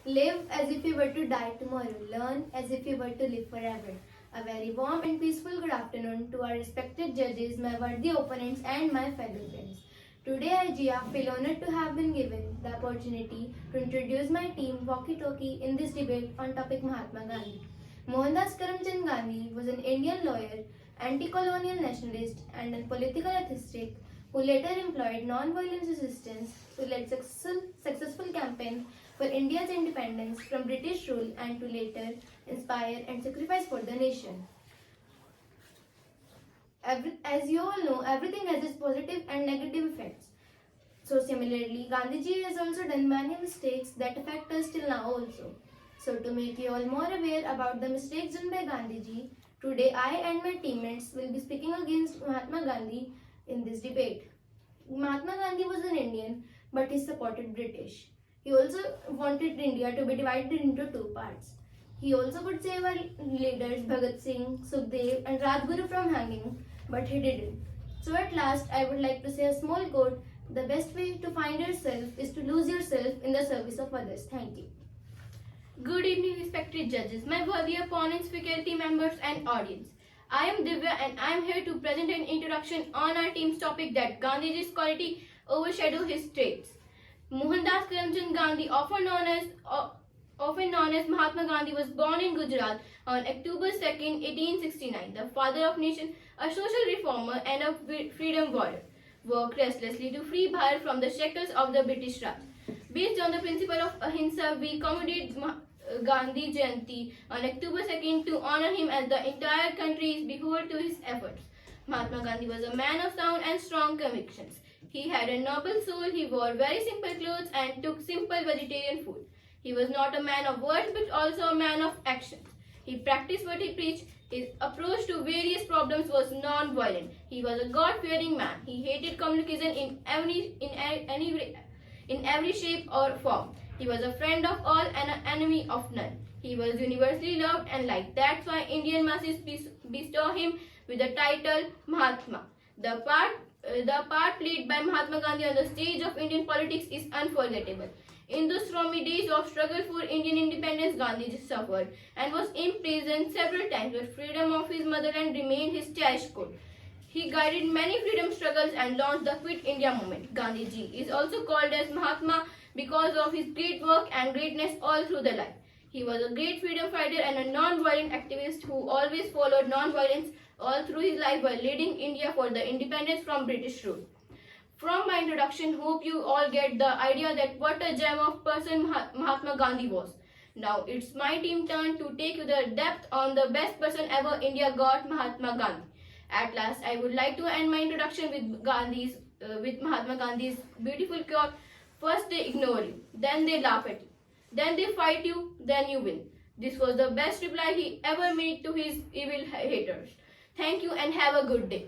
Live as if you were to die tomorrow. Learn as if you were to live forever. A very warm and peaceful good afternoon to our respected judges, my worthy opponents, and my fellow friends. Today, I, Jia, feel honored to have been given the opportunity to introduce my team Walkie Talkie in this debate on topic Mahatma Gandhi. Mohandas Karamchand Gandhi was an Indian lawyer, anti-colonial nationalist, and a political atheist who later employed non-violent resistance to lead successful campaign for India's independence from British rule and to later inspire and sacrifice for the nation. As you all know, everything has its positive and negative effects. So similarly, Gandhiji has also done many mistakes that affect us till now also. So to make you all more aware about the mistakes done by Gandhiji, today I and my teammates will be speaking against Mahatma Gandhi in this debate. Mahatma Gandhi was an Indian, but he supported British. He also wanted India to be divided into two parts. He also could save our leaders Bhagat Singh, Sukhdev and Rajguru from hanging, but he didn't. So at last, I would like to say a small quote: the best way to find yourself is to lose yourself in the service of others. Thank you. Good evening, respected judges, my worthy opponents, faculty members, and audience. I am Divya and I am here to present an introduction on our team's topic that Gandhiji's quality overshadow his traits. Mohandas Karamchand Gandhi, often known as Mahatma Gandhi, was born in Gujarat on October 2nd, 1869. The father of nation, a social reformer and a freedom warrior, worked restlessly to free Bharat from the shackles of the British Raj. Based on the principle of Ahimsa, we commemorate Gandhi Jayanti on October 2nd to honor him as the entire country is beholden to his efforts. Mahatma Gandhi was a man of sound and strong convictions. He had a noble soul, he wore very simple clothes and took simple vegetarian food. He was not a man of words but also a man of actions. He practiced what he preached. His approach to various problems was non-violent. He was a God-fearing man. He hated communication in every shape or form. He was a friend of all and an enemy of none. He was universally loved and liked. That's why Indian masses bestow him with the title Mahatma. The part played by Mahatma Gandhi on the stage of Indian politics is unforgettable. In those stormy days of struggle for Indian independence, Gandhiji suffered and was imprisoned several times, but freedom of his motherland remained his cherished goal. He guided many freedom struggles and launched the Quit India movement. Gandhiji is also called as Mahatma because of his great work and greatness all through the life. He was a great freedom fighter and a non-violent activist who always followed non-violence all through his life while leading India for the independence from British rule. From my introduction, hope you all get the idea that what a gem of person Mahatma Gandhi was. Now it's my team turn to take you the depth on the best person ever India got, Mahatma Gandhi. At last, I would like to end my introduction with Mahatma Gandhi's beautiful quote: first they ignore you, then they laugh at you, then they fight you, then you win. This was the best reply he ever made to his evil haters. Thank you and have a good day.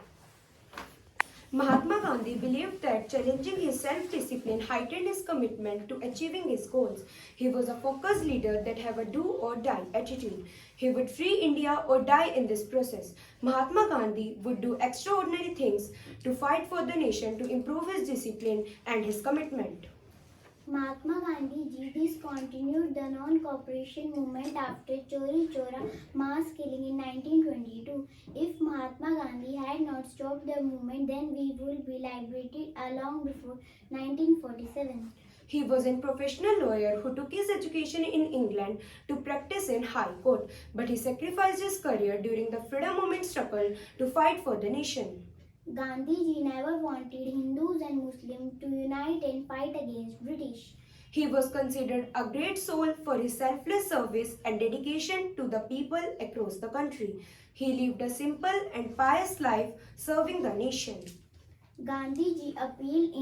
Mahatma Gandhi believed that challenging his self-discipline heightened his commitment to achieving his goals. He was a focused leader that had a do-or-die attitude. He would free India or die in this process. Mahatma Gandhi would do extraordinary things to fight for the nation, to improve his discipline and his commitment. Mahatma Gandhi discontinued the non-cooperation movement after Chori Chora mass killing in 1922. If Mahatma Gandhi had not stopped the movement, then we would be liberated long before 1947. He was a professional lawyer who took his education in England to practice in High Court, but he sacrificed his career during the freedom movement struggle to fight for the nation. Gandhiji never wanted Hindus and Muslims to unite and fight against British. He was considered a great soul for his selfless service and dedication to the people across the country. He lived a simple and pious life serving the nation. Gandhiji appealed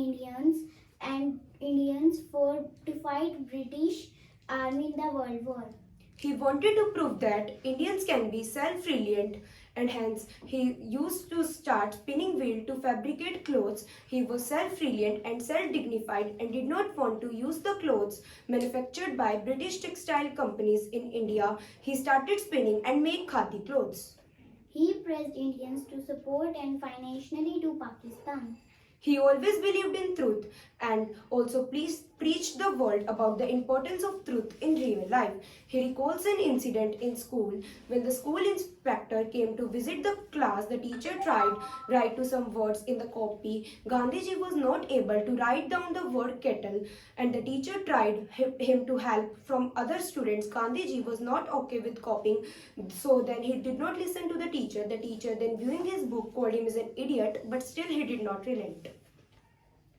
Indians to fight British army in the World War. He wanted to prove that Indians can be self-reliant, and hence he used to start spinning wheel to fabricate clothes. He was self-reliant and self-dignified and did not want to use the clothes manufactured by British textile companies in India. He started spinning and make khadi clothes. He pressed Indians to support and financially to Pakistan. He always believed in truth and also preached the world about the importance of truth in real life. He recalls an incident in school when the school inspector came to visit the class. The teacher tried write to some words in the copy. Gandhiji was not able to write down the word kettle, and the teacher tried him to help from other students. Gandhiji was not okay with copying, so then he did not listen to the teacher. The teacher then, viewing his book, called him as an idiot, but still he did not relent.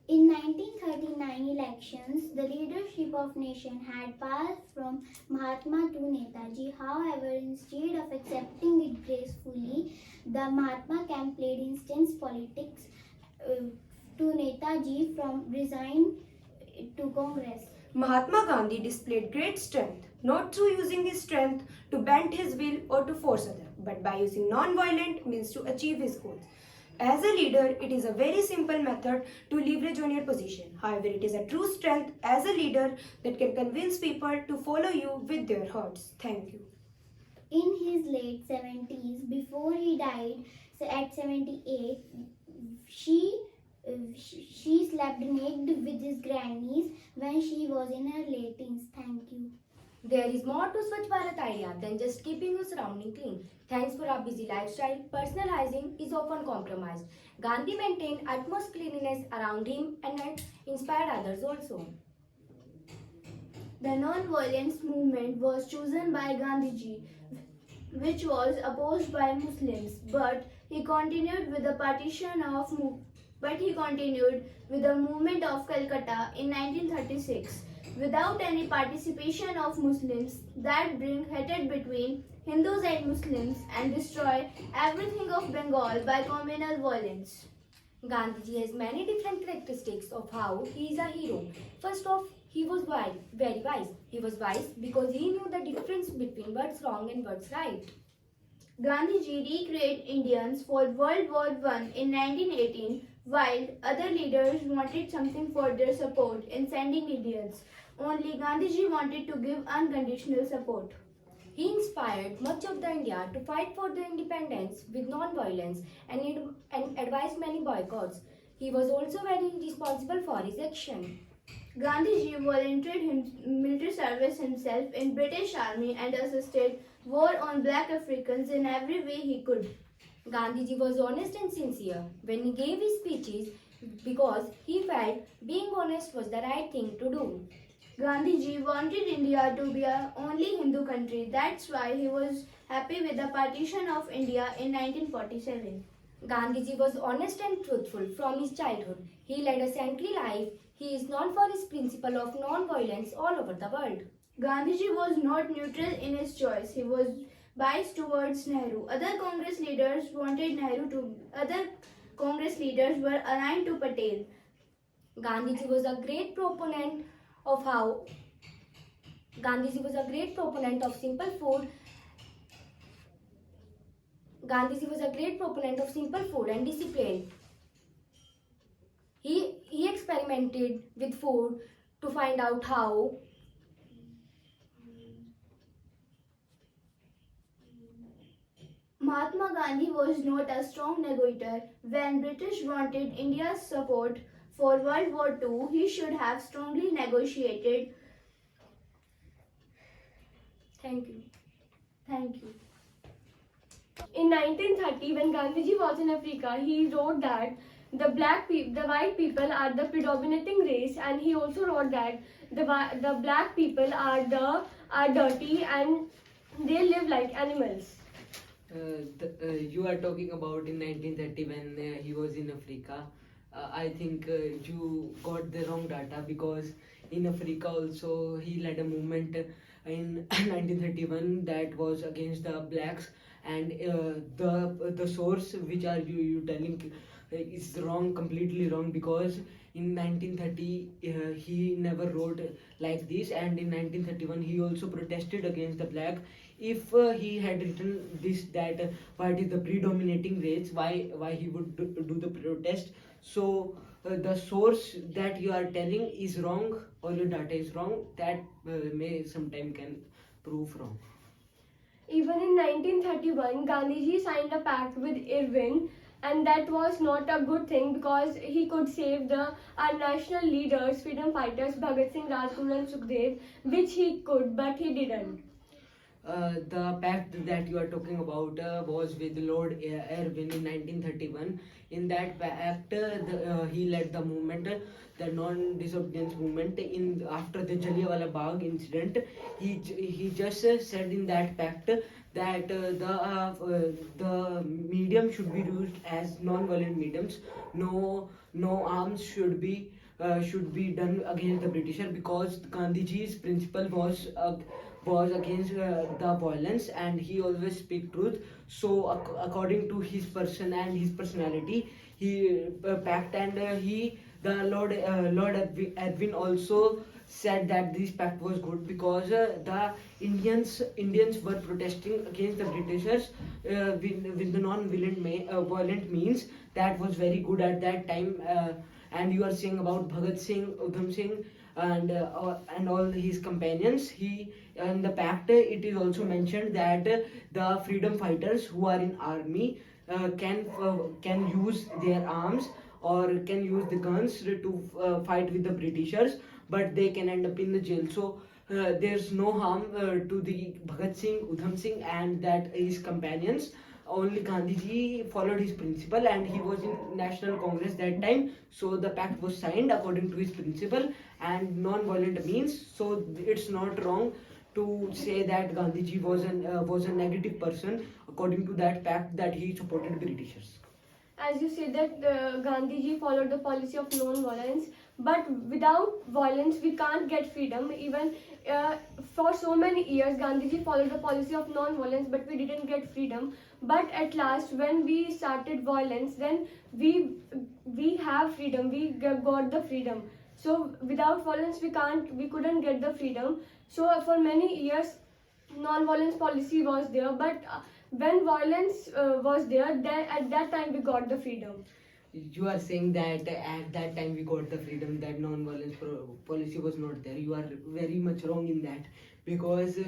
In 1939 elections, the leadership of nation had passed from Mahatma to Netaji. However, instead of accepting it gracefully, the Mahatma camp played instance politics to Netaji from resign to Congress. Mahatma Gandhi displayed great strength, not through using his strength to bend his will or to force others, but by using non-violent means to achieve his goals. As a leader, it is a very simple method to leverage on your position. However, it is a true strength as a leader that can convince people to follow you with their hearts. Thank you. In his late 70s, before he died at 78, she slept naked with his grannies when she was in her late teens. Thank you. There is more to Swachh Bharat idea than just keeping your surrounding clean. Thanks for our busy lifestyle, personal hygiene is often compromised. Gandhi maintained utmost cleanliness around him and inspired others also. The non-violence movement was chosen by Gandhiji, which was opposed by Muslims, but he continued with the movement of Calcutta in 1936. Without any participation of Muslims, that bring hatred between Hindus and Muslims and destroy everything of Bengal by communal violence. Gandhiji has many different characteristics of how he is a hero. First off, he was wise, very wise. He was wise because he knew the difference between what's wrong and what's right. Gandhiji recreated Indians for World War I in 1918, while other leaders wanted something for their support in sending Indians. Only Gandhiji wanted to give unconditional support. He inspired much of the India to fight for their independence with non-violence and advised many boycotts. He was also very responsible for his action. Gandhiji volunteered military service himself in British Army and assisted war on black Africans in every way he could. Gandhiji was honest and sincere when he gave his speeches because he felt being honest was the right thing to do. Gandhiji wanted India to be a only Hindu country. That's why he was happy with the partition of India in 1947. Gandhiji was honest and truthful from his childhood. He led a saintly life. He is known for his principle of non-violence all over the world. Gandhiji was not neutral in his choice. He was biased towards Nehru. Other Congress leaders were aligned to Patel. Gandhiji was a great proponent of simple food. Gandhiji was a great proponent of simple food and discipline. He experimented with food to find out how Mahatma Gandhi was not a strong negotiator. When British wanted India's support for World War II, he should have strongly negotiated. Thank you. Thank you. In 1930, when Gandhiji was in Africa, he wrote that the white people are the predominating race, and he also wrote that the black people are dirty and they live like animals. You are talking about in 1930 when he was in Africa. I think you got the wrong data, because in Africa also he led a movement in 1931 that was against the blacks, and the source which are you telling is wrong, completely wrong, because in 1930 he never wrote like this, and in 1931 he also protested against the black. If he had written this, that what is the predominating race, why he would do the protest. So the source that you are telling is wrong, or your data is wrong, that may sometime can prove wrong. Even in 1931, Gandhiji signed a pact with Irvin and that was not a good thing because he could save our national leaders, freedom fighters Bhagat Singh, Rajguru and Sukhdev, which he could, but he didn't. The pact that you are talking about was with Lord Irwin in 1931. In that pact, he led the movement, the non-disobedience movement. In after the Jallianwala Bagh incident, he just said in that pact that the medium should be used as non-violent mediums. No arms should be done against the Britisher, because Gandhiji's principle was against the violence, and he always speak truth. So according to his person and his personality, he pact, and the Lord Edwin also said that this pact was good, because the Indians were protesting against the Britishers with the violent means. That was very good at that time. And you are saying about Bhagat Singh, Udham Singh, and all his companions. He in the pact, it is also mentioned that the freedom fighters who are in army can use their arms or can use the guns to fight with the Britishers, but they can end up in the jail. So there's no harm to the Bhagat Singh, Udham Singh, and that his companions. Only Gandhiji followed his principle, and he was in National Congress that time. So the pact was signed according to his principle and non-violent means. So it's not wrong to say that Gandhiji was a negative person according to that pact, that he supported Britishers. As you said that Gandhiji followed the policy of non-violence, but without violence we can't get freedom. Even for so many years Gandhiji followed the policy of non-violence, but we didn't get freedom. But at last, when we started violence, then we have freedom. We got the freedom. So without violence we couldn't get the freedom. So for many years non-violence policy was there, but when violence was there, then at that time we got the freedom. You are saying that at that time we got the freedom, that non-violence policy was not there. You are very much wrong in that, because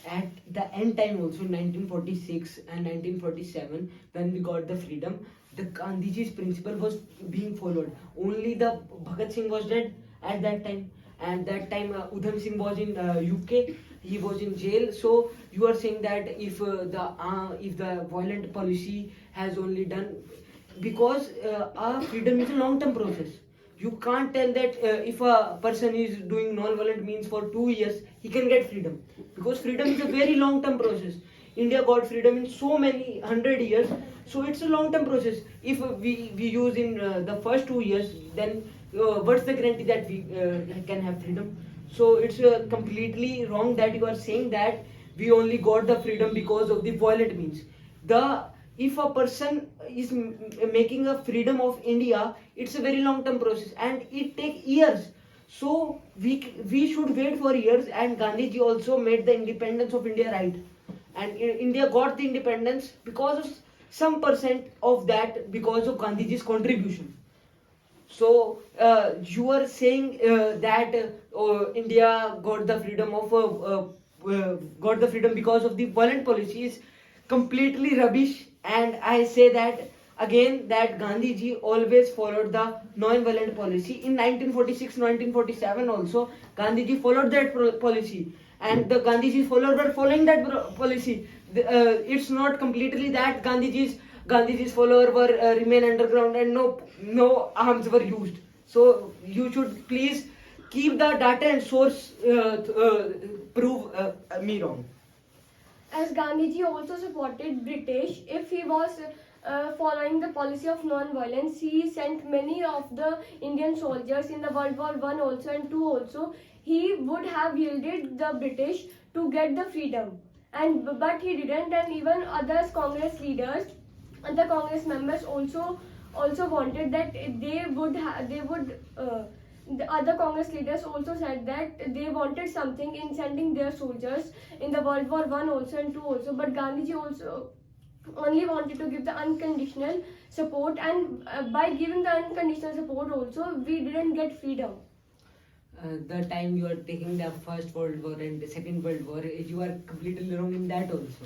at the end time also, 1946 and 1947, when we got the freedom, the Gandhiji's principle was being followed. Only the Bhagat Singh was dead at that time, and that time Udham Singh was in UK. He was in jail. So you are saying that if the violent policy has only done, because our freedom is a long-term process. You can't tell that if a person is doing non-violent means for 2 years, he can get freedom, because freedom is a very long-term process. India got freedom in so many 100 years, so it's a long-term process. If we use in the first 2 years, then what's the guarantee that we can have freedom? So it's completely wrong that you are saying that we only got the freedom because of the violent means. If a person is making a freedom of India, it's a very long-term process and it takes years. So we should wait for years, and Gandhiji also made the independence of India right. And India got the independence because of some percent of that, because of Gandhiji's contribution. So you are saying that India got the freedom because of the violent policies, completely rubbish. And I say that again, that Gandhiji always followed the non-violent policy. In 1946, 1947 also, Gandhiji followed that policy, and the Gandhiji were following that policy. It's not completely that Gandhiji's followers were remain underground and no arms were used. So you should please keep the data and source prove me wrong. As Gandhiji also supported British, if he was following the policy of non-violence, he sent many of the Indian soldiers in the World War I also and II also. He would have yielded the British to get the freedom, but he didn't. And even others Congress leaders and the Congress members also wanted that the other Congress leaders also said that they wanted something in sending their soldiers in the World War I also and II also. But Gandhiji also only wanted to give the unconditional support, and by giving the unconditional support also, we didn't get freedom. The time you are taking the First World War and the Second World War, you are completely wrong in that also,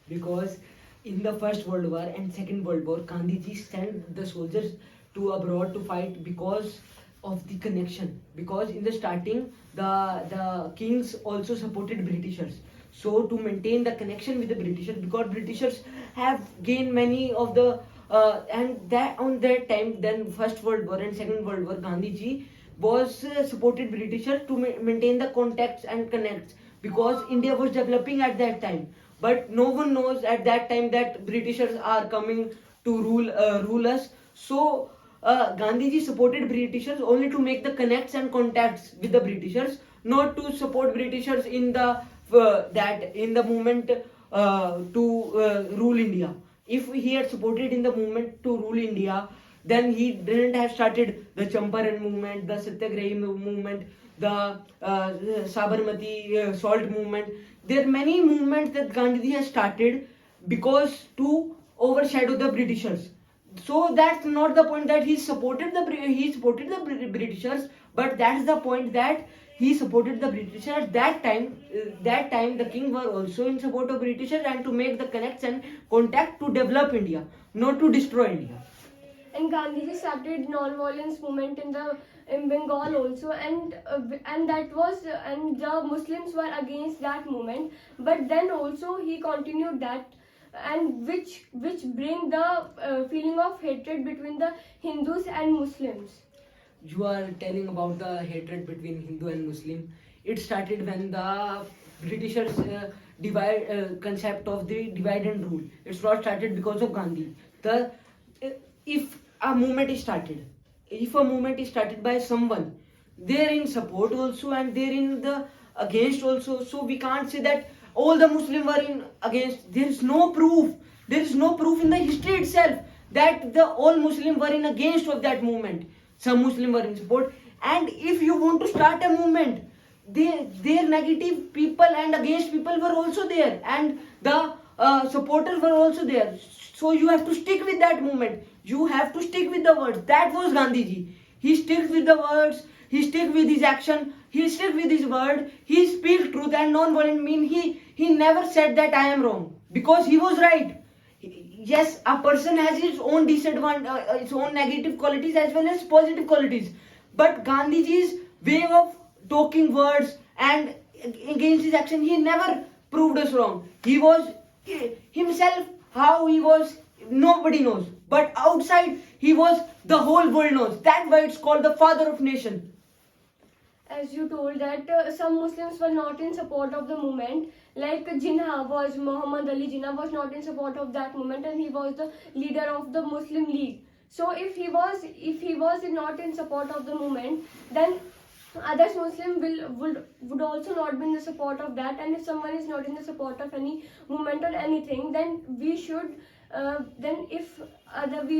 because in the First World War and Second World War, Gandhiji sent the soldiers to abroad to fight because of the connection. Because in the starting, the kings also supported Britishers. So to maintain the connection with the Britishers, because Britishers have gained many of the and that on that time, then First World War and Second World War, Gandhiji was supported Britishers to maintain the contacts and connects, because India was developing at that time. But no one knows at that time that Britishers are coming to rule us. So Gandhiji supported Britishers only to make the connects and contacts with the Britishers, not to support Britishers in the movement to rule India. If he had supported in the movement to rule India, then he didn't have started the Champaran movement, the Satyagrahi movement, the Sabarmati salt movement. There are many movements that Gandhiji has started because to overshadow the Britishers. So that's not the point that he supported the Britishers, but that's the point that he supported the Britishers. That time the king were also in support of Britishers and to make the connects and contact to develop India, not to destroy India. And Gandhiji started non-violence movement in Bengal also, and that was and the Muslims were against that movement. But then also he continued that, and which bring the feeling of hatred between the Hindus and Muslims. You are telling about the hatred between Hindu and Muslim. It started when the Britishers concept of the divide and rule. It's not started because of Gandhi. If a movement is started by someone, they're in support also and they're in the against also. So we can't say that all the Muslims were in against. There is no proof. There is no proof in the history itself that the all Muslims were in against of that movement. Some Muslims were in support. And if you want to start a movement, their negative people and against people were also there, and the supporters were also there. So you have to stick with that movement. You have to stick with the words. That was Gandhiji. He stick with the words. He stick with his action. He stick with his word. He speak truth and non-violent mean. He never said that I am wrong, because he was right. Yes, a person has its own disadvantage, its own negative qualities as well as positive qualities. But Gandhiji's way of talking words and against his action, he never proved us wrong. He was himself, how he was, nobody knows. But outside, he was, the whole world knows. That's why it's called the father of nation. As you told that some Muslims were not in support of the movement, like Muhammad Ali Jinnah was not in support of that movement, and he was the leader of the Muslim League. So if he was not in support of the movement, then others Muslim would also not be in the support of that. And if someone is not in the support of any movement or anything, then we should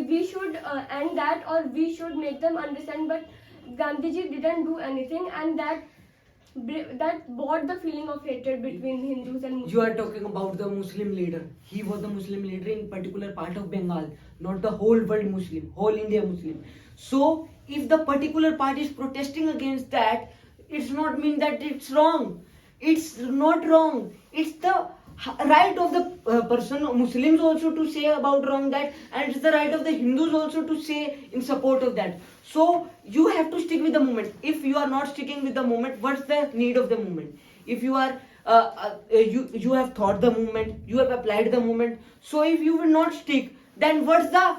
we should end that, or we should make them understand. But Gandhiji didn't do anything, and that brought the feeling of hatred between Hindus and Muslims. You are talking about the Muslim leader. He was the Muslim leader in particular part of Bengal, not the whole world Muslim, whole India Muslim. So if the particular part is protesting against that, it's not mean that it's wrong. It's not wrong. It's the right of the person, Muslims also to say about wrong that, and it's the right of the Hindus also to say in support of that. So you have to stick with the movement. If you are not sticking with the movement, what's the need of the movement? If you are you have thought the movement, you have applied the movement. So if you will not stick, then what's the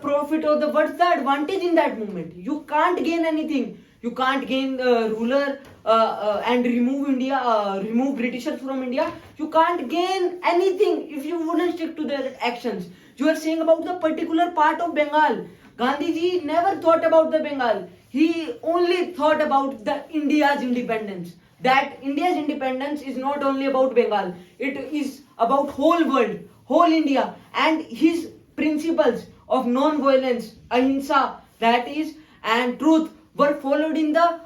profit or what's the advantage in that movement? You can't gain anything. You can't gain ruler and remove remove Britishers from India. You can't gain anything if you wouldn't stick to their actions. You are saying about the particular part of Bengal. Gandhiji never thought about the Bengal. He only thought about the India's independence. That India's independence is not only about Bengal. It is about whole world, whole India, and his principles of non-violence, ahimsa, that is, and truth were followed in the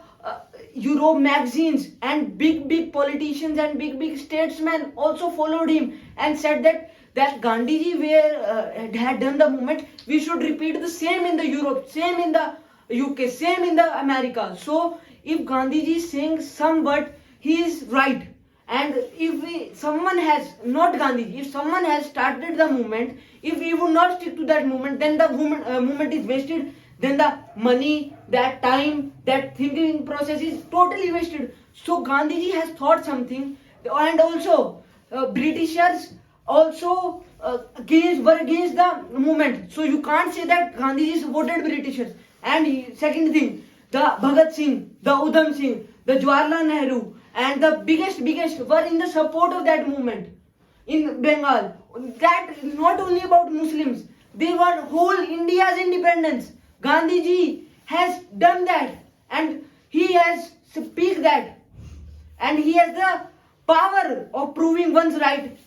Europe magazines, and big politicians and big statesmen also followed him and said that Gandhiji had done the movement, we should repeat the same in the Europe, same in the UK, same in the America. So if Gandhiji is saying some word, he is right, And if someone has not Gandhiji, if someone has started the movement, if we would not stick to that movement, then the movement is wasted. Then the money, that time, that thinking process is totally wasted. So Gandhiji has thought something, and also Britishers also were against the movement. So you can't say that Gandhiji supported Britishers. And second thing, the Bhagat Singh, the Udham Singh, the Jawaharlal Nehru, and the biggest were in the support of that movement in Bengal. That is not only about Muslims, they want whole India's independence. Gandhiji has done that, and he has speak that, and he has the power of proving one's right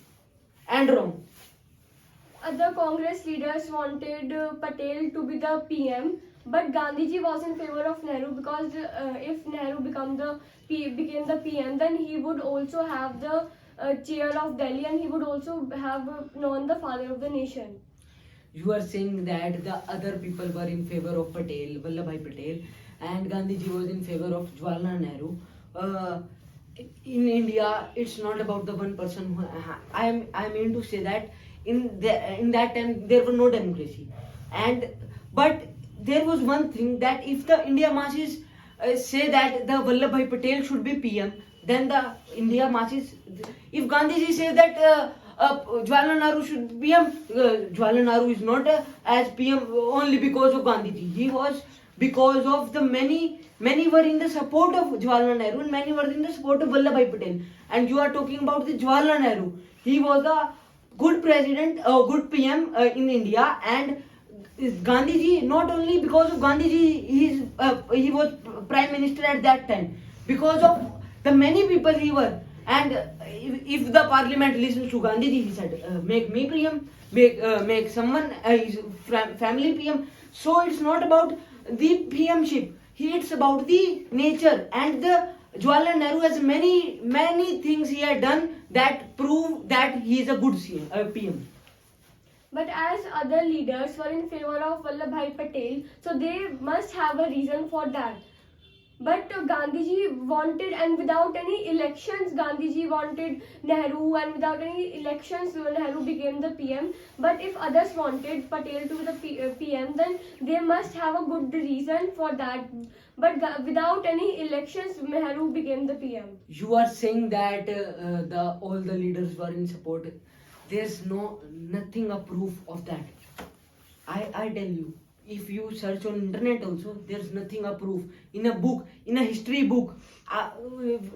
and wrong. Other Congress leaders wanted Patel to be the PM, but Gandhiji was in favor of Nehru because if Nehru became the PM, then he would also have the chair of Delhi, and he would also have known the father of the nation. You are saying that the other people were in favor of Patel, Vallabhbhai Patel, and Gandhiji was in favor of Jawaharlal Nehru. In India, it's not about the one person. I mean to say that in that time there was no democracy, but there was one thing, that if the India masses say that the Vallabhbhai Patel should be PM, then the India masses, if Gandhiji says that Jawaharlal Nehru should be PM, Jawaharlal Nehru is not as PM only because of Gandhiji. He was because of the many were in the support of Jawaharlal Nehru, and many were in the support of Vallabhbhai Patel. And you are talking about the Jawaharlal Nehru. He was a good president, good PM in India, and Gandhiji, not only because of Gandhiji, he was prime minister at that time, because of the many people he were. And if the parliament listens to Gandhiji, he said, make me PM, make someone his family PM. So it's not about the PMship. It's about the nature. And the Jawaharlal Nehru has many things he had done that prove that he is a good PM. But as other leaders were in favor of Vallabhbhai Patel, so they must have a reason for that. But Gandhiji wanted, and without any elections, Gandhiji wanted Nehru, and without any elections, Nehru became the PM. But if others wanted Patel to be the PM, then they must have a good reason for that. But without any elections, Nehru became the PM. You are saying that all the leaders were in support. There's nothing a proof of that. I tell you, if you search on internet also, there's nothing a proof. In a book, in a history book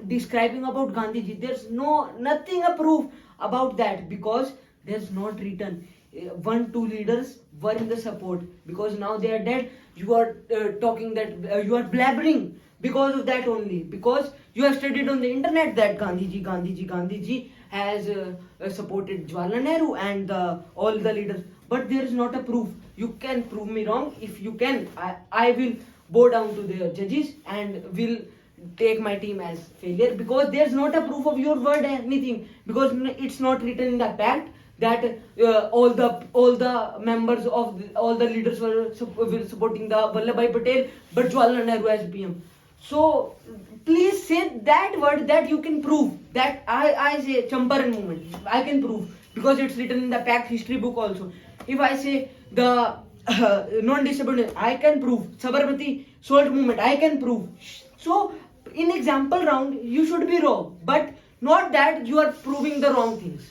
describing about Gandhiji, there's nothing a proof about that, because there's not written. 1-2 leaders were in the support, because now they are dead. You are talking that you are blabbering because of that only, because you have studied on the internet that Gandhiji has supported Jawaharlal Nehru and all the leaders, but there is not a proof. You can prove me wrong. If you can, I will bow down to the judges and will take my team as failure, because there's not a proof of your word anything, because it's not written in the pact that all the members of all the leaders were supporting the Vallabhbhai Patel, but Jawaharlal Nehru as PM. So please say that word that you can prove that I say Champaran movement, I can prove, because it's written in the pact history book also. If I say the non-disabled, I can prove. Sabarmati Salt movement, I can prove. So in example round, you should be wrong, but not that you are proving the wrong things.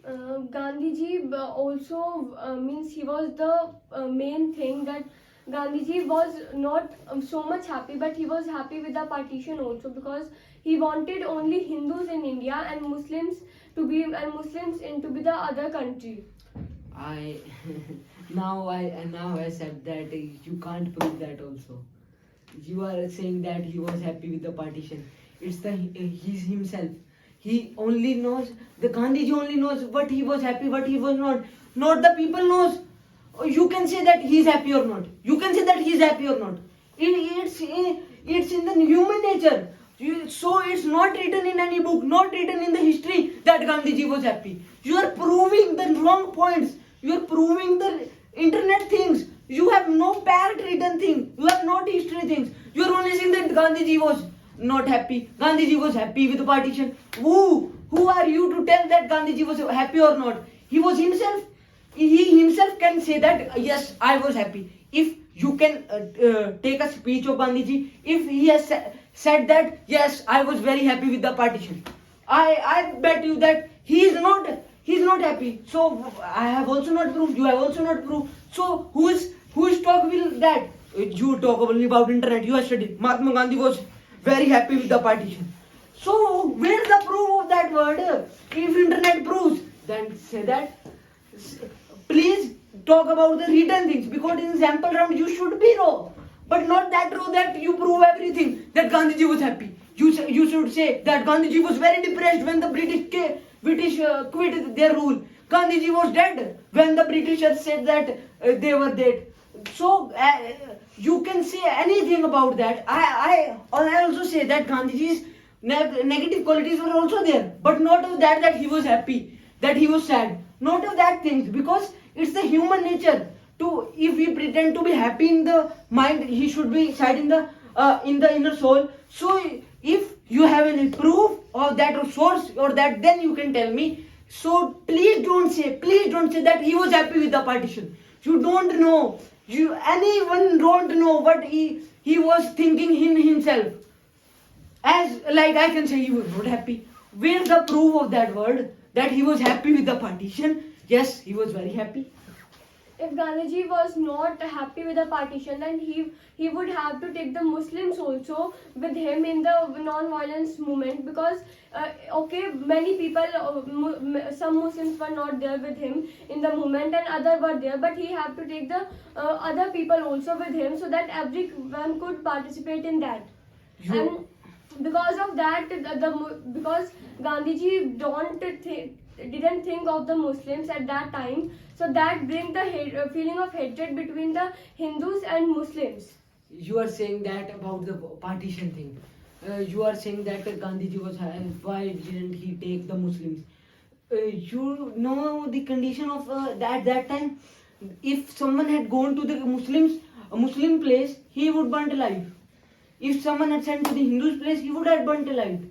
Gandhiji also means he was the main thing, that Gandhiji was not so much happy, but he was happy with the partition also, because he wanted only Hindus in India and Muslims to be the other country. Now I said that you can't prove that also. You are saying that he was happy with the partition. It's he's himself. He only knows, the Gandhiji only knows what he was happy, what he was not. Not the people knows. You can say that he is happy or not. You can say that he is happy or not. It's in the human nature. So it's not written in any book, not written in the history that Gandhiji was happy. You are proving the wrong points. You are proving the internet things. You have no pact written thing. You have not history things. You are only saying that Gandhiji was not happy. Gandhiji was happy with the partition. Who are you to tell that Gandhiji was happy or not? He was himself. He himself can say that yes, I was happy. If you can take a speech of Gandhiji, if he has said that yes, I was very happy with the partition, I bet you that he is not happy. So I have also not proved. You have also not proved. So whose talk will that? You talk only about internet. You have studied. Mahatma Gandhi was very happy with the partition. So where is the proof of that word? If internet proves, then say that. Please talk about the written things, because in sample round you should be raw, but not that raw that you prove everything that Gandhiji was happy. You should say that Gandhiji was very depressed when the British quit their rule. Gandhiji was dead when the Britishers said that they were dead. So you can say anything about that. I also say that Gandhiji's negative qualities were also there, but not of that he was happy, that he was sad, not of that things, because it's the human nature to, if we pretend to be happy in the mind, he should be sad in the inner soul. So if you have any proof of that or source or that, then you can tell me. So please don't say that he was happy with the partition. You don't know. Anyone don't know what he was thinking in himself. As like I can say he was not happy. Where's the proof of that word that he was happy with the partition? Yes, he was very happy. If Gandhiji was not happy with the partition, then he would have to take the Muslims also with him in the non-violence movement, because many people, some Muslims were not there with him in the movement and other were there, but he had to take the other people also with him, so that everyone could participate in that. And because of that, because Gandhiji didn't think of the Muslims at that time, so that brings the feeling of hatred between the Hindus and Muslims. You are saying that about the partition thing. You are saying that Gandhiji was why didn't he take the Muslims? You know the condition of that time. If someone had gone to the a Muslim place, he would burnt alive. If someone had sent to the Hindu's place, he would have burnt alive.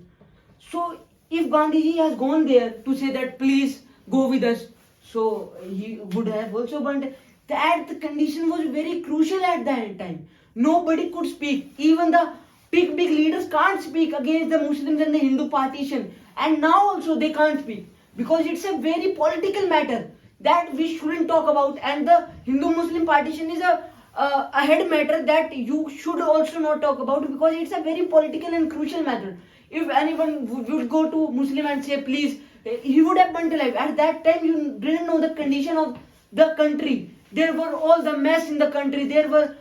So if Gandhiji has gone there to say that please go with us, so he would have also burnt. That the condition was very crucial at that time. Nobody could speak. Even the big leaders can't speak against the Muslims and the Hindu partition. And now also they can't speak, because it's a very political matter that we shouldn't talk about. And the Hindu-Muslim partition is a head matter that you should also not talk about, because it's a very political and crucial matter. If anyone would go to Muslim and say please, he would have burnt alive. At that time you didn't know the condition of the country. There were all the mess in the country. There were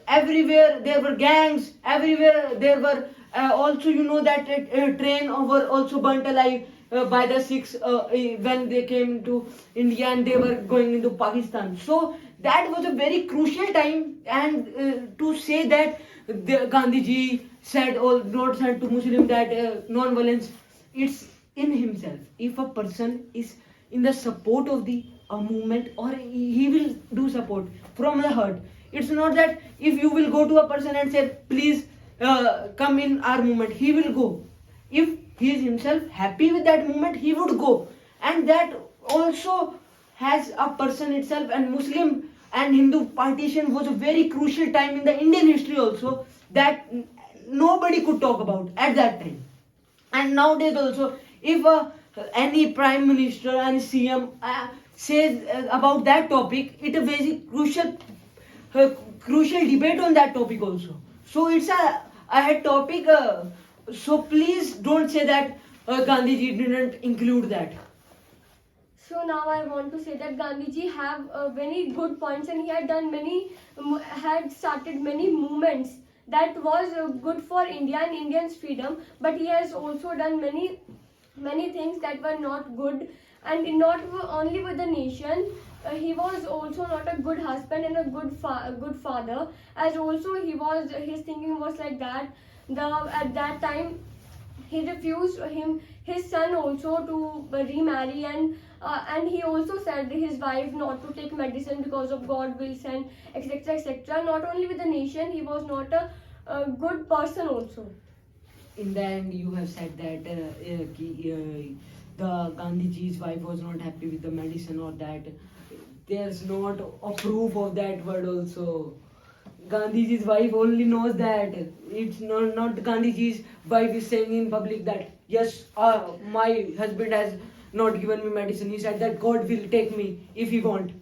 everywhere there were gangs. Everywhere there were also, you know, that train were also burnt alive by the Sikhs when they came to India and they were going into Pakistan. So that was a very crucial time. And to say that Gandhiji said or not said to Muslim that non-violence, it's in himself. If a person is in the support of the movement, or he will do support from the heart. It's not that if you will go to a person and say please come in our movement, he will go. If he is himself happy with that movement, he would go. And that also has a person itself. And Muslim and Hindu partition was a very crucial time in the Indian history also, that nobody could talk about at that time. And nowadays also, if any prime minister and CM says about that topic, it is a very crucial debate on that topic also. So it's a head topic. So please don't say that Gandhiji didn't include that. So now I want to say that Gandhiji have very good points, and he had done had started many movements that was good for India and Indians' freedom. But he has also done many things that were not good, and not only with the nation. He was also not a good husband and a good father. As also his thinking was like that. At that time, he refused his son also to remarry, and he also said his wife not to take medicine because of God will send, etc., etc. Not only with the nation, he was not a good person also. In the end, you have said that the Gandhiji's wife was not happy with the medicine or that. There's not a proof of that word also. Gandhiji's wife only knows that. It's not Gandhiji's wife is saying in public that, yes, my husband has not given me medicine. He said that God will take me if he want.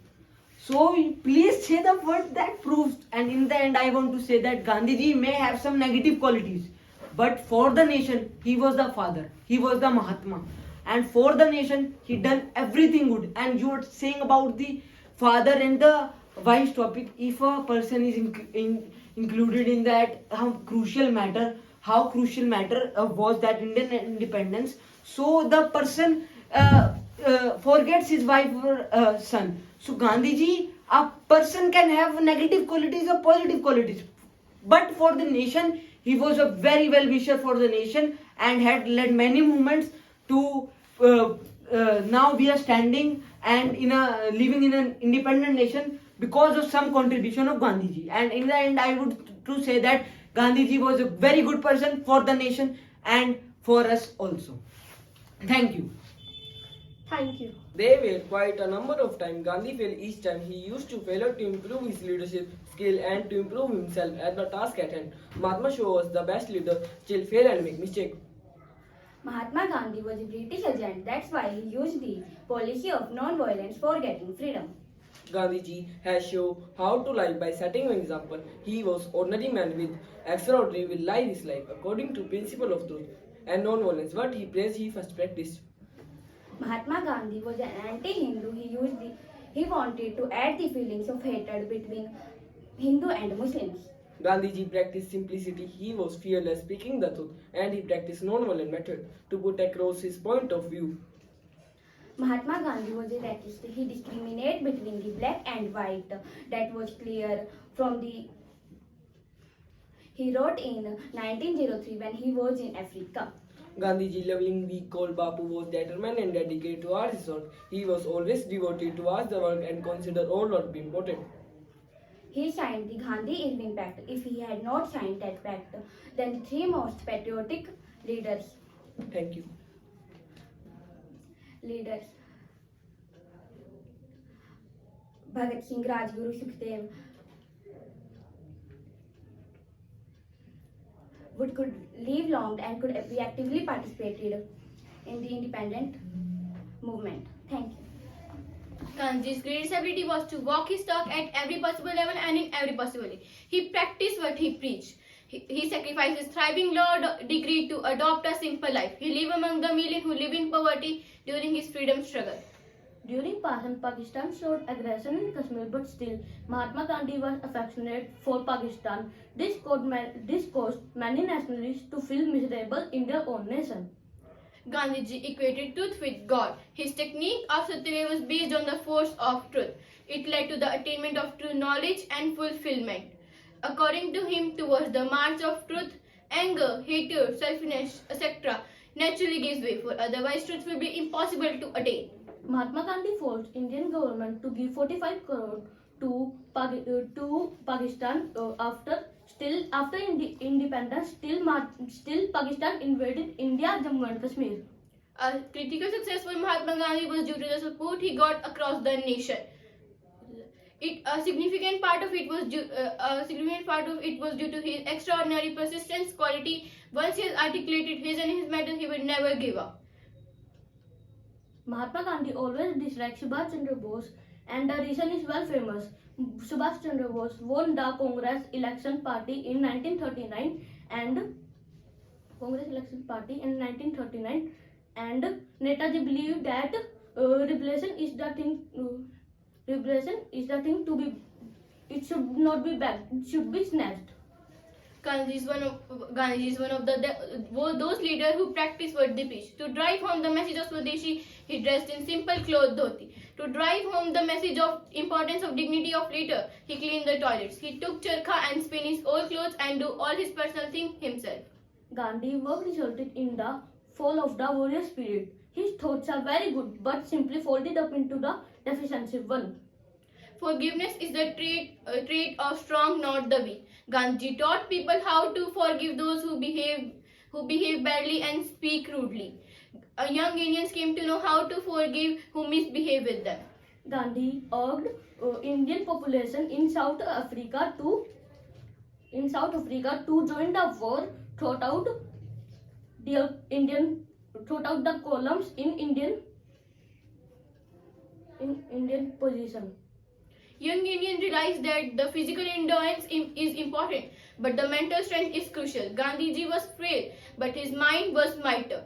So please say the word that proves. And in the end, I want to say that Gandhiji may have some negative qualities, but for the nation, he was the father. He was the Mahatma. And for the nation, he done everything good. And you were saying about the father and the wife's topic. If a person is included in that, how crucial matter was that Indian independence. So the person forgets his wife or son. So Gandhiji, a person can have negative qualities or positive qualities, but for the nation, he was a very well wisher for the nation and had led many movements to now we are standing and living in an independent nation because of some contribution of Gandhiji. And in the end, I would to say that Gandhiji was a very good person for the nation and for us also. Thank you. Thank you. There were quite a number of times Gandhi failed each time he used to fail to improve his leadership skill and to improve himself at the task at hand. Mahatma shows us the best leader still fail and make mistakes. Mahatma Gandhi was a British agent. That's why he used the policy of non-violence for getting freedom. Gandhiji has shown how to live by setting an example. He was ordinary man with extraordinary will live his life according to principle of truth and non-violence. What he praised he first practiced. Mahatma Gandhi was an anti-Hindu. He wanted to add the feelings of hatred between Hindu and Muslims. Gandhiji practiced simplicity. He was fearless, speaking the truth, and he practiced non-violent method to put across his point of view. Mahatma Gandhi was a racist. He discriminated between the black and white. That was clear from the. He wrote in 1903 when he was in Africa. Gandhiji, loving weak called Bapu, was determined and dedicated towards his work. He was always devoted towards the work and considered all work important. He signed the Gandhi-Irving Pact. If he had not signed that pact, then the three most patriotic leaders Thank you. Bhagat Singh, Rajguru, Sukhdev could live long and could be actively participated in the independent movement. Thank you. Gandhi's greatest ability was to walk his talk at every possible level and in every possible way. He practiced what he preached. He sacrificed his thriving law degree to adopt a simple life. He lived among the million who live in poverty during his freedom struggle. During Pakistan showed aggression in Kashmir, but still Mahatma Gandhi was affectionate for Pakistan. This caused many nationalists to feel miserable in their own nation. Gandhiji equated truth with God. His technique of Satya was based on the force of truth. It led to the attainment of true knowledge and fulfillment. According to him, towards the march of truth, anger, hatred, selfishness, etc. naturally gives way, for otherwise truth will be impossible to attain. Mahatma Gandhi forced Indian government to give 45 crore to Pakistan after independence. Still Pakistan invaded India, Jammu and Kashmir. A critical success for Mahatma Gandhi was due to the support he got across the nation. A significant part of it was due to his extraordinary persistence quality. Once he has articulated his and his matter, he will never give up. Mahatma Gandhi always disliked Subhash Chandra Bose, and the reason is well famous. Subhash Chandra Bose won the Congress election party in 1939 and Netaji believed that rebellion is the thing to be. It should not be back. It should be snatched. Gandhi is one of those leaders who practice what they preach. To drive home the message of Swadeshi, he dressed in simple clothes dhoti. To drive home the message of importance of dignity of leader, he cleaned the toilets. He took charkha and spin his old clothes and do all his personal things himself. Gandhi work resulted in the fall of the warrior spirit. His thoughts are very good, but simply folded up into the defensive one. Forgiveness is the trait of strong, not the weak. Gandhi taught people how to forgive those who behave badly and speak rudely. Young Indians came to know how to forgive who misbehave with them. Gandhi urged Indian population in South Africa to join the war throughout the columns in Indian position. Young Indians realized that the physical endurance is important, but the mental strength is crucial. Gandhiji was frail, but his mind was mightier,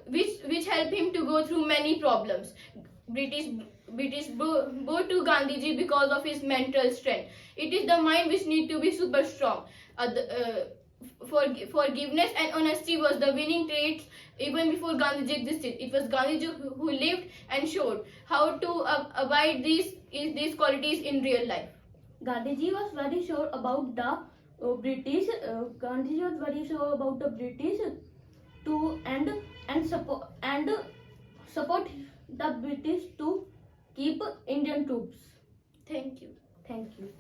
which helped him to go through many problems. British British bow to Gandhiji because of his mental strength. It is the mind which need to be super strong. Forgiveness and honesty was the winning traits even before Gandhiji existed. It was Gandhiji who lived and showed how to abide these qualities in real life. Gandhiji was very sure about the British. Gandhiji was very sure about the British to and support the British to keep Indian troops. Thank you. Thank you.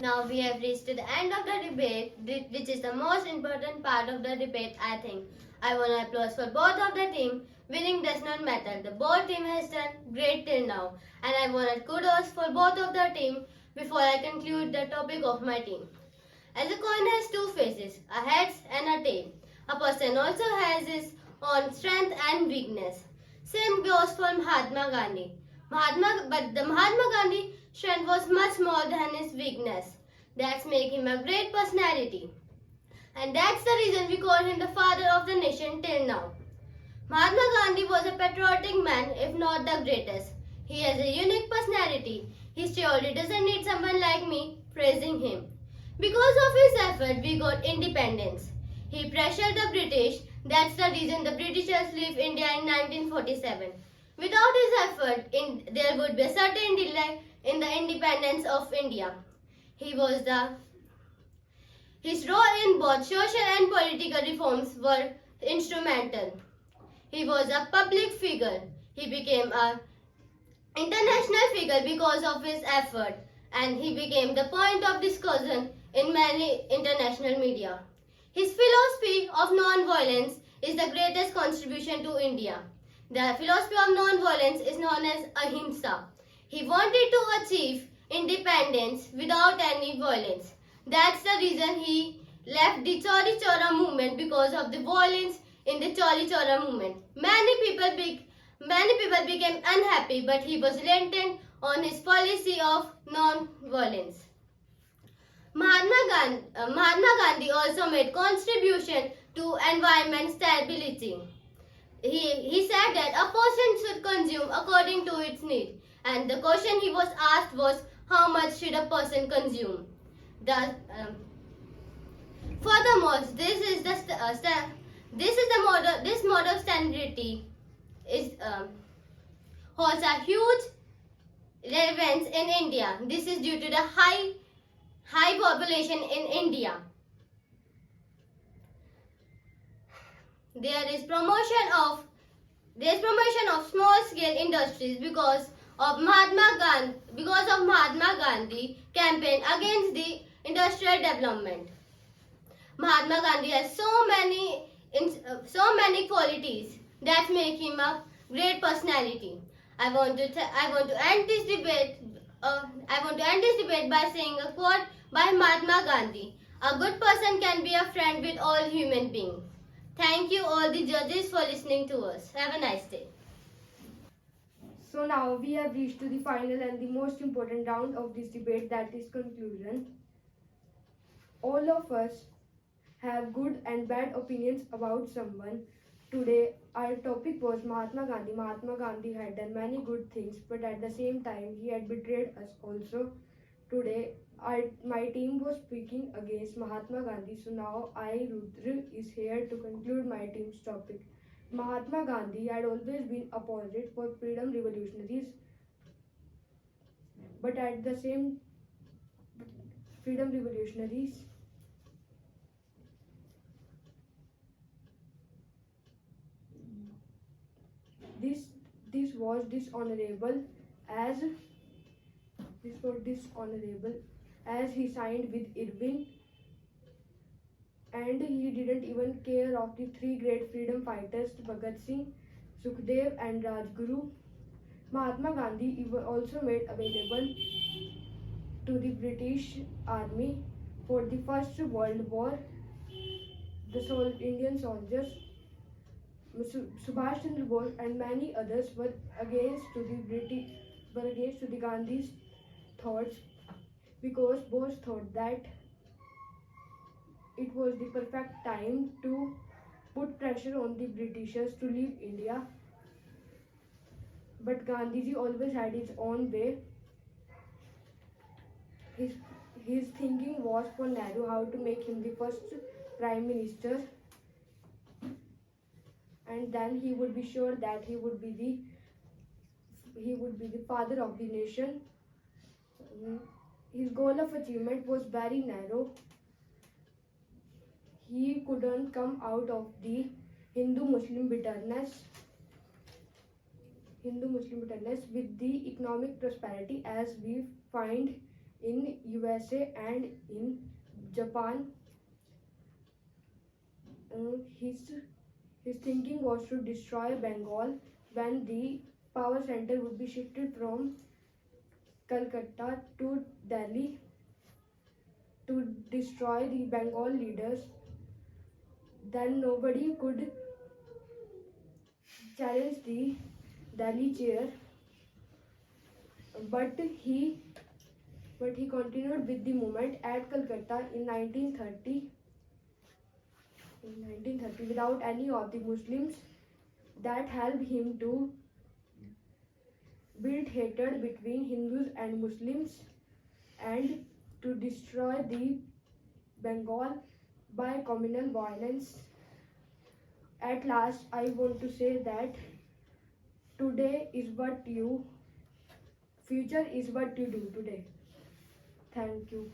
Now we have reached to the end of the debate, which is the most important part of the debate, I think. I want to applause for both of the team. Winning does not matter. The both team has done great till now. And I want to kudos for both of the team before I conclude the topic of my team. As a coin has two faces, a head and a tail. A person also has his own strength and weakness. Same goes for Mahatma Gandhi. But the Mahatma Gandhi strength was much more than his weakness. That's make him a great personality. And that's the reason we call him the father of the nation till now. Mahatma Gandhi was a patriotic man, if not the greatest. He has a unique personality. History already doesn't need someone like me praising him. Because of his effort, we got independence. He pressured the British. That's the reason the Britishers left India in 1947. Without his effort, there would be a certain delay in the independence of India. His role in both social and political reforms were instrumental. He was a public figure. He became an international figure because of his effort, and he became the point of discussion in many international media. His philosophy of non-violence is the greatest contribution to India. The philosophy of non-violence is known as ahimsa. He wanted to achieve independence without any violence. That's the reason he left the Chauri Chaura movement because of the violence in the Chauri Chaura movement. Many people became unhappy, but he was relentless on his policy of non-violence. Mahatma Gandhi also made contribution to environment stability. He said that a person should consume according to its need, and the question he was asked was how much should a person consume. Furthermore, this mode of standardity holds a huge relevance in India. This is due to the high population in India. There is promotion of small scale industries because of Mahatma Gandhi campaign against the industrial development. Mahatma Gandhi has so many qualities that make him a great personality. I want to end this debate by saying a quote by Mahatma Gandhi. A good person can be a friend with all human beings. Thank you all the judges for listening to us. Have a nice day. So now we have reached to the final and the most important round of this debate, that is conclusion. All of us have good and bad opinions about someone. Today our topic was Mahatma Gandhi. Mahatma Gandhi had done many good things, but at the same time he had betrayed us also. Today my team was speaking against Mahatma Gandhi, so now I, Rudra, is here to conclude my team's topic. Mahatma Gandhi had always been opposite for freedom revolutionaries, but at the same freedom revolutionaries this was dishonorable as he signed with Irving, and he didn't even care of the three great freedom fighters Bhagat Singh, Sukhdev and Rajguru. Mahatma Gandhi also made available to the British Army for the First World War the Indian soldiers. Subhash Chandra Bose and many others were against the Gandhi's thoughts, because Bose thought that it was the perfect time to put pressure on the Britishers to leave India. But Gandhiji always had his own way. His thinking was for Nehru how to make him the first prime minister, and then he would be sure that he would be the father of the nation. His goal of achievement was very narrow. He couldn't come out of the Hindu-Muslim bitterness with the economic prosperity as we find in USA and in Japan. His thinking was to destroy Bengal when the power center would be shifted from Calcutta to Delhi, to destroy the Bengal leaders. Then nobody could challenge the Delhi chair, but he continued with the movement at Calcutta in 1930 without any of the Muslims. That helped him to build hatred between Hindus and Muslims and to destroy the Bengal by communal violence. At last, I want to say that future is what you do today. Thank you.